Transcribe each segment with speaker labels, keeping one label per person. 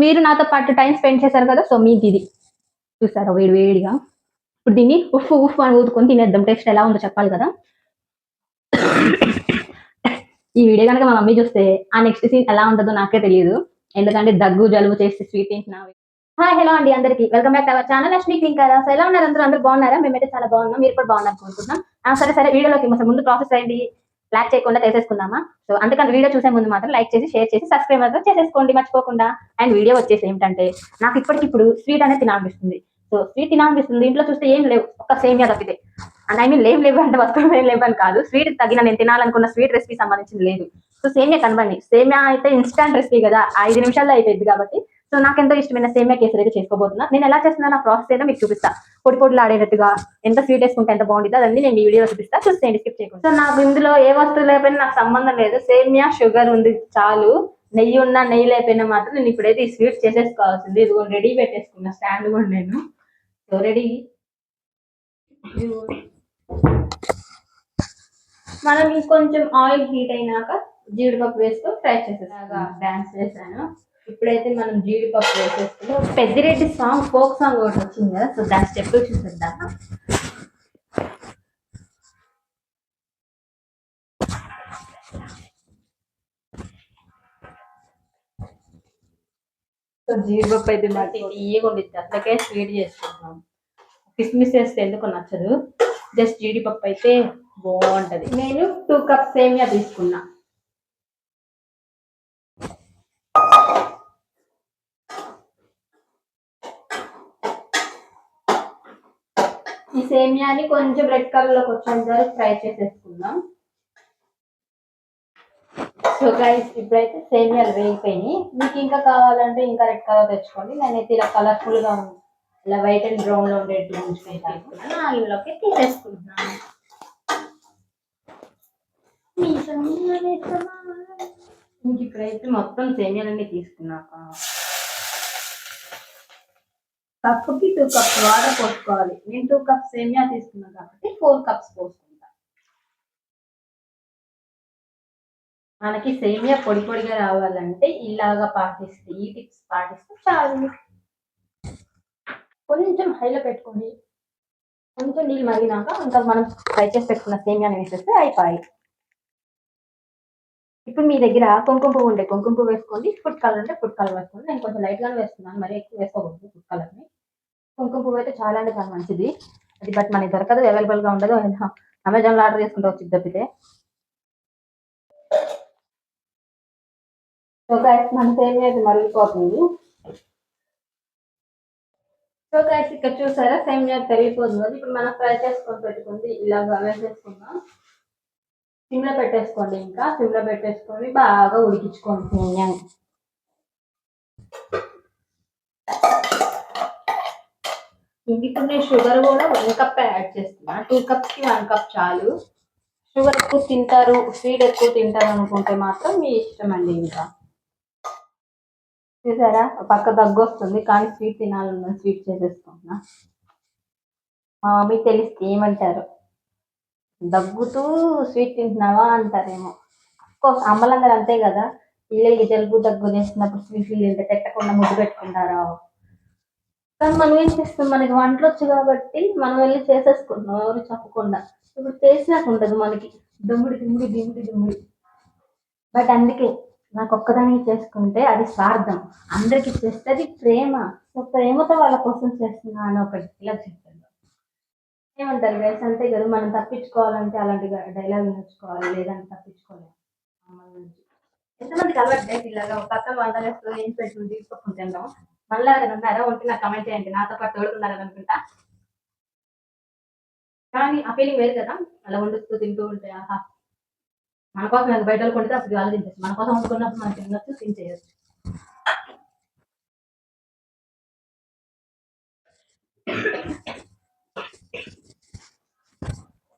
Speaker 1: మీరు నాతో పాటు టైం స్పెండ్ చేశారు కదా, సో మీకు ఇది చూసారా వేడి వేడిగా. ఇప్పుడు దీన్ని ఉఫ్ ఉఫ్ అని ఊదుకొని తినేద్దాం. టేస్ట్ ఎలా ఉందో చెప్పాలి కదా. ఈ వీడియో కనుక మా మమ్మీ చూస్తే ఆ నెక్స్ట్ సీన్ ఎలా ఉంటుందో నాకే తెలియదు. ఎందుకంటే దగ్గు జలుబు చేసి స్వీట్ తింటున్నా. హాయ్ హలో అండి అందరికి, welcome back to our channel Lakshmi clinker. So ఎలా ఉన్నారు అందరూ బాగున్నారా? మేమైతే చాలా బాగున్నాం, మీరు కూడా బాగున్నారు అనుకుంటున్నాం. సరే వీడియోలోకి ముందు ప్రాసెస్ అయింది, లైక్ చేయకుండా చేసేసుకుందామా. సో అందుకని వీడియో చూసే ముందు మాత్రం లైక్ చేసి షేర్ చేసి సబ్స్క్రైబ్ మాత్రం చేసేసుకోండి మర్చిపోకుండా. అండ్ వీడియో వచ్చేసి ఏంటంటే, నాకు ఇప్పటికిప్పుడు స్వీట్ అనేది తినాలనిపిస్తుంది. సో స్వీట్ తినాలనిపిస్తుంది, ఇంట్లో చూస్తే ఏం లేవు, ఒక్క సేమియా తప్పితే. అండ్ ఐ మీన్ లేవు అంటే వస్తువులు ఏం లేవు అని కాదు, స్వీట్ తగిన నేను తినాలనుకున్న స్వీట్ రెసిపీ సంబంధించింది లేదు. సో సేమియా కనబండి, సేమియా అయితే ఇన్స్టాంట్ రెసిపీ కదా, 5 నిమిషాల్లో అయిపోయింది కాబట్టి. సో నాకు ఎంతో ఇష్టమైన సేమియా కేసరి అయితే చేసుకోబోతున్నా. నేను ఎలా చేస్తున్నా ఆ ప్రాసెస్ అయితే మీకు చూపిస్తా. పొడి పొడిలు ఆడేటట్టుగా ఎంత స్వీట్ వేసుకుంటే ఎంత బాగుంటుంది అదండి నేను ఈ వీడియోలో చూపిస్తా, చూసేయండి స్కిప్ చేయకుండా. సో నాకు ఇందులో ఏ వస్తువు లేకపోయినా నాకు సంబంధం లేదు, సేమియా షుగర్ ఉంది చాలు. నెయ్యి ఉన్నా నెయ్యి లేకపోయినా మాత్రం నేను ఇప్పుడైతే ఈ స్వీట్ చేసేసుకోవాల్సింది. ఇది రెడీ పెట్టేసుకున్నా స్టాండ్ కూడా నేను. So ready. మనం ఇంకొంచెం ఆయిల్ హీట్ అయినాక జీడిపప్పు వేసుకొని ఫ్రై చేసేలాగా డాన్స్ చేశాను. ఇప్పుడైతే మనం జీడిపప్పు వేసేసుకుని పెద్దిరెడ్డి సాంగ్, ఫోక్ సాంగ్ ఒకటి వచ్చింది కదా, సో దాని స్టెప్ చూసేద్దాం. సో జీడిపప్పు అయితే బట్టి తీయగా ఉండిద్ది, అట్లకే స్వీట్ చేసుకుంటున్నాం. కిస్మిస్ వేస్తే ఎందుకు నచ్చదు, జస్ట్ జీడిపప్పు అయితే బాగుంటది. నేను 2 కప్స్ సేమియా తీసుకున్నా. ఈ సేమియాని కొంచెం రెడ్ కలర్ లోకి వచ్చేంత వరకు ఫ్రై చేసేసుకుందాం. సో గైస్ ఇప్పుడైతే సేమియాలు వేగిపోయినాయి. మీకు ఇంకా కావాలంటే ఇంకా రెడ్ కలర్ తెచ్చుకోండి. నేనైతే ఇలా కలర్ఫుల్ గా ఇలా వైట్ అండ్ బ్రౌన్ లో ఉండేట్టు ఉంచుకుంటాను. ఆయిల్లోకి తీసేసుకుంటున్నాను. ఇంక ఇప్పుడైతే మొత్తం సేమియాలన్నీ తీసుకున్నాక కప్పుకి 2 కప్స్ వాటర్ పోసుకోవాలి. నేను 2 కప్స్ సేమియా తీసుకున్నాను కాబట్టి 4 కప్స్ పోసుకుంటా. మనకి సేమియా పొడి పొడిగా రావాలంటే ఇలాగా పాటిస్తే, ఈ టిప్స్ పాటిస్తే చాలు. కొంచెం హైలో పెట్టుకొని కొంచెం నీళ్ళు మరిగినాక ఇంకా మనం ఫ్రై చేసి పెట్టుకున్న సేమియాని వేసేస్తే అయిపోయి. ఇప్పుడు మీ దగ్గర కుంకుమ పువ్వు ఉంటే కుంకుమ పువ్వు వేసుకోండి, ఫుడ్ కలర్ అంటే ఫుడ్ కలర్ వేసుకోండి. నేను కొంచెం లైట్ గానే వేస్తున్నాను, మరి ఎక్కువ వేసుకోకూడదు ఫుడ్ కలర్ని. కుంకుమ పువ్వు అయితే చాలా అంటే చాలా మంచిది అది, బట్ మనకి దొరకదు, అవైలబుల్ గా ఉండదు. అమెజాన్ లో ఆర్డర్ చేసుకుంటే వచ్చింది తప్పితే. సో గైస్ మన సేమియా అయితే మరిగిపోతుంది. సో గైస్ ఇక్కడ చూసారా సేమియా తెరిగిపోతుంది. ఇప్పుడు మనం ఫ్రై చేసుకొని పెట్టుకుంది ఇలాగా వేసేసుకుందాం. సిమ్లో పెట్టేసుకోండి, ఇంకా సిమ్లో పెట్టేసుకొని బాగా ఉడికించుకోండి సేమియాని. ఇప్పుడు నేను షుగర్ కూడా 1 కప్ యాడ్ చేస్తున్నా. 2 కప్స్కి 1 కప్ చాలు. షుగర్ ఎక్కువ తింటారు, స్వీట్ ఎక్కువ తింటారు అనుకుంటే మాత్రం మీ ఇష్టం అండి. ఇంకా చూసారా పక్క దగ్గు వస్తుంది కానీ స్వీట్ తినాలన్నా స్వీట్ చేసేసుకుంటున్నా. మీకు తెలిస్తే ఏమంటారు, దగ్గుతూ స్వీట్ తింటున్నావా అంటారేమో. అఫ్కోర్స్ అమ్మలందరూ అంతే కదా, పిల్లలకి జలుబు దగ్గు చేస్తున్నప్పుడు స్వీట్లు తింటే పెట్టకుండా ముద్దు పెట్టుకుంటారా. కానీ మనం ఏం చేస్తాం, మనకి వంటలు వచ్చు కాబట్టి మనం వెళ్ళి చేసేసుకుంటున్నాం ఎవరు చెప్పకుండా. ఇప్పుడు చేసినాక ఉండదు మనకి దుమ్ముడి దుమ్ముడి దిమ్ముడి దుమ్ముడి. బట్ అందుకే నాకు ఒక్కదానికి చేసుకుంటే అది స్వార్థం, అందరికి చేస్తే అది ప్రేమ. సో ప్రేమతో వాళ్ళ కోసం చేస్తున్నా అని ఒకటి ఇలా చెప్తాను. ఏమంటారు గైస్, అంతే కదా. మనం తప్పించుకోవాలంటే అలాంటి డైలాగ్ నేర్చుకోవాలి, లేదంటే తప్పించుకోలేము అమ్మాయి నుంచి. ఎంతమందికి అలవాటు గైస్ ఇలాగా ఒక పక్కన వంట చేస్తూ ఏం పెట్టుకుని తీసుకొని తింటాం. మళ్ళీ ఎవరైనా ఉన్నారా ఉంటే నాకు కమెంట్ చేయండి, నాతో పాటు తోడుకున్నారని అనుకుంటా. కానీ ఆ ఫీలింగ్ వేరు కదా, అలా వండుతూ తింటూ ఉంటే. ఆహా, మన కోసం నాకు బయట కొంటే అప్పుడు ఆలోచించచ్చు, మన కోసం వండుకున్నప్పుడు మనకి తినొచ్చు, తినేయచ్చు.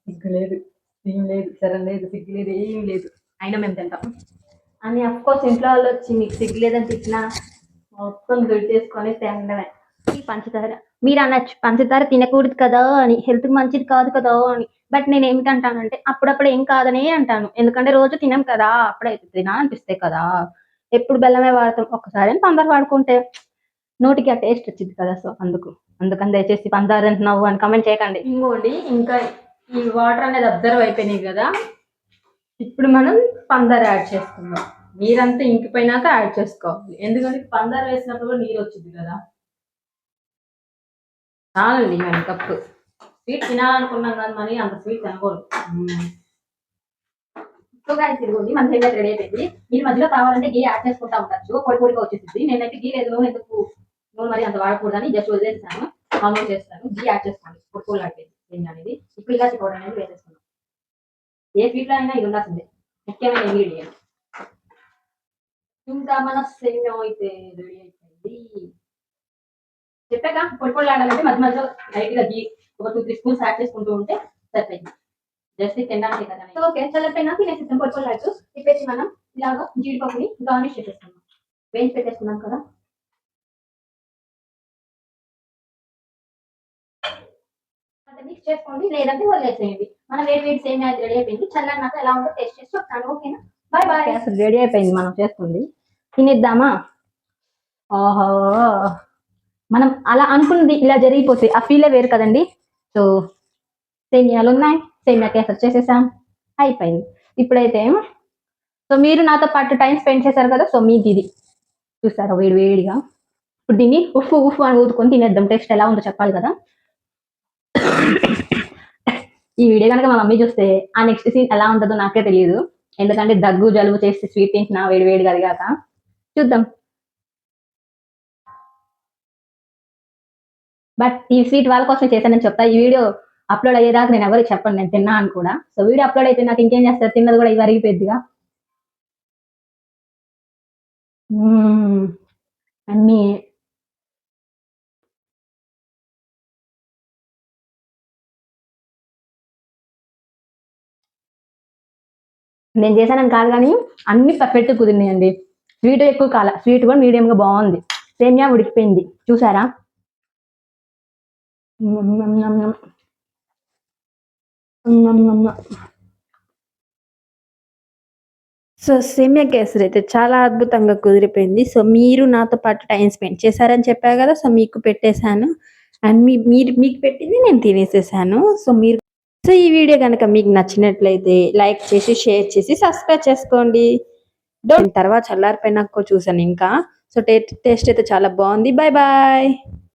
Speaker 1: సిగ్గు లేదు, ఏం లేదు, సరే లేదు, సిగ్గు లేదు, ఏం లేదు, అయినా మేము తింటాం అని. అఫ్కోర్స్ ఇంట్లో వాళ్ళు వచ్చి మీకు సిగ్గు లేదని తిట్టినా మొత్తం దుడి చేసుకొని తినడమే. ఈ పంచదార మీరు అనొచ్చు, పంచదార తినకూడదు కదా అని, హెల్త్ మంచిది కాదు కదా అని. బట్ నేను ఏమిటంటానంటే అప్పుడప్పుడు ఏం కాదనే అంటాను, ఎందుకంటే రోజు తినం కదా, అప్పుడైతే తినాలనిపిస్తే కదా. ఎప్పుడు బెల్లమే వాడతాం, ఒక్కసారి పందారు వాడుకుంటే నోటికి ఆ టేస్ట్ వచ్చింది కదా. సో అందుకని దయచేసి పందారు అంటున్నావు అని కమెంట్ చేయకండి. ఇంకోండి, ఇంకా ఈ వాటర్ అనేది అబ్జర్వ్ అయిపోయినాయి కదా, ఇప్పుడు మనం పందారు యాడ్ చేసుకుందాం. నీరంతా ఇంకిపోయినాక యాడ్ చేసుకోవాలి, ఎందుకంటే పందారు వేసినప్పుడు నీరు వచ్చింది కదా. చాలండి 1 కప్పు. స్వీట్ తినాలనుకున్నాం కానీ మరి అంత స్వీట్ తినకూడదు. తిరుగుండి మన సేమియా రెడీ అయిపోయింది. మీరు మధ్యలో కావాలంటే గీ యాడ్ చేసుకుంటా ఉండొచ్చు, పొడి పొడిగా వచ్చేసింది. నేనైతే గీ లేదు, నూనె ఎందుకు, నూనె మరి అంత వాడకూడదని జస్ట్ వదిలేస్తాను, మామూలు చేస్తాను. గీ యాడ్ చేసుకోండి, పొడి పొడి అయిపోయింది సేమియా అనేది. ఇప్పుడు ఇలాచి పౌడర్ అనేది వేసేసుకున్నాం. ఏ స్వీట్ లో అయినా ఇది ఉండాల్సిందే, ముఖ్యమైన ఇంగ్రీడియంట్. ఇంకా మన సేమియా అయితే రెడీ అయిపోయింది. చెప్పాక పొడి పొడి ఆడాలంటే మధ్య మధ్యలో లైట్ గా గీ ఒక 2-3 స్పూన్స్ యాడ్ చేసుకుంటూ ఉంటే సరిపోయింది. జస్ట్ తినడానికి కదా. ఓకే, చల్లపోయినా తినేసిస్తాం. పొడి పొడి ఆడుతూ తిప్పేసి మనం ఇలాగా జీడిపప్పుని గార్నిష్ చేసేస్తున్నాం. వేయించి పెట్టేసుకున్నాం కదా. మిక్స్ చేసుకోండి, లేదంటే వదిలేసేయండి. మన వేడి సేమియా రెడీ అయిపోయింది. చల్లన్నాక ఎలా ఉందో టేస్ట్ చేసి చెప్తాను. ఓకేనా, బాయ్ బాయ్. అసలు రెడీ అయిపోయింది మనం చేసుకుంది, తినేద్దామా? ఓహో, మనం అలా అనుకున్నది ఇలా జరిగిపోతే ఆ ఫీలే వేరు కదండి. సో సేమియాలు ఉన్నాయి, సేమియా కేసరి చేసేసాం, అయిపోయింది. ఇప్పుడైతే సో మీరు నాతో పాటు టైం స్పెండ్ చేశారు కదా, సో మీకు ఇది చూసారా వేడి వేడిగా. ఇప్పుడు దీన్ని ఉఫ్ ఉఫ్ అని ఊదుకొని తినేద్దాం. టేస్ట్ ఎలా ఉందో చెప్పాలి కదా. ఈ వీడియో కనుక మా మమ్మీ చూస్తే ఆ నెక్స్ట్ సీన్ ఎలా ఉంటుందో నాకే తెలియదు, ఎందుకంటే దగ్గు జలుబు చేసి స్వీట్ తింటున్నా వేడి వేడిగా అదిగాక. చూద్దాం. బట్ ఈ స్వీట్ వాళ్ళ కోసం చేశానని చెప్తా. ఈ వీడియో అప్లోడ్ అయ్యేదాకా నేను ఎవరికి చెప్పండి నేను తిన్నా అని కూడా. సో వీడియో అప్లోడ్ అయితే నాకు ఇంకేం చేస్తారు, తిన్నది కూడా ఇవి అరిగిపోద్దిగా. అన్నీ నేను చేశానని కాదు కానీ అన్ని పర్ఫెక్ట్ కుదిరినాయండి. స్వీట్ ఎక్కువ కాల, స్వీట్ కూడా మీడియం గా బాగుంది. సేమియా ఉడికిపోయింది చూసారా. సో సేమియా కేసరి అయితే చాలా అద్భుతంగా కుదిరిపోయింది. సో మీరు నాతో పాటు టైం స్పెండ్ చేశారని చెప్పారు కదా, సో మీకు పెట్టేశాను. అండ్ మీకు పెట్టింది నేను తినేసేసాను. సో ఈ వీడియో కనుక మీకు నచ్చినట్లయితే లైక్ చేసి, షేర్ చేసి, సబ్స్క్రైబ్ చేసుకోండి. తర్వాత చల్లారిపోయినాక చూసాను ఇంకా. సో టేస్ట్ అయితే చాలా బాగుంది. Bye bye.